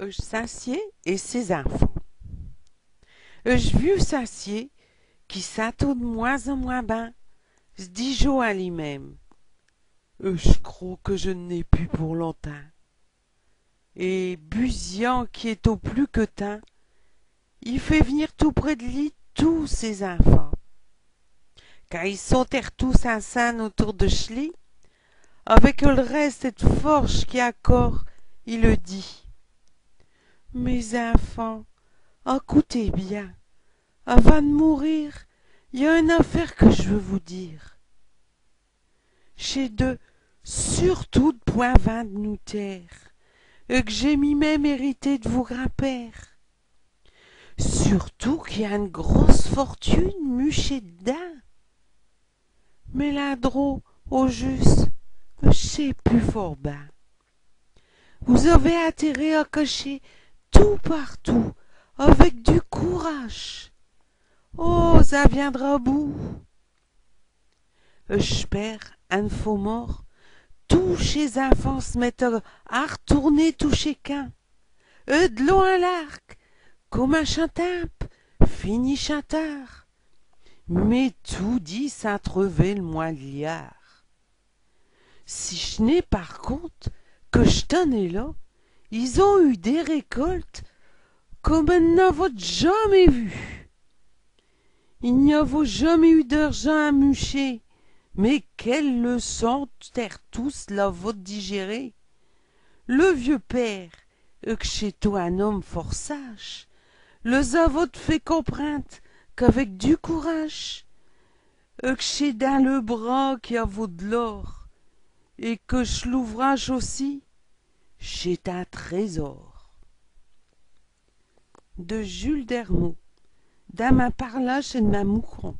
Sacier et ses enfants. Vieux Sacier, qui s'attend de moins en moins ben, s'dit jo à lui-même. J'crois que je n'ai plus pour longtemps. Et Buzian, qui est au plus que teint, il fait venir tout près de lui tous ses enfants. Quand ils sautèrent tous ensemble autour de Chli, avec le reste cette forge qui a corps, il le dit. Mes enfants, écoutez bien, avant de mourir, il y a une affaire que je veux vous dire. J'ai de surtout de point vingt de nous taire, et que j'ai mi-même hérité de vos grands-pères. Surtout qu'il y a une grosse fortune muchée dedans. Mais l'indro, au juste, je sais plus fort bas. Vous avez intérêt à cacher tout partout, avec du courage. Oh, ça viendra au bout. J'père, un faux mort, tous chez enfants se mettent à retourner tout chez qu'un. De l'eau à l'arc, comme un chantimpe, fini chantard. Mais tout dit s'intrever le moins de liard. Si je n'ai par contre que je tenais là, ils ont eu des récoltes comme elles n'avaient jamais vu. Il n'y avait jamais eu d'argent à mucher, mais quelle leçon terre tous l'avaient digéré. Le vieux père, que chez toi un homme fort sage, les avait fait comprendre qu'avec du courage, que chez dans le bras qui avait de l'or, et que je l'ouvrage aussi, j'ai un trésor. De Jules Dermot, dans ma parlage et de ma moucron.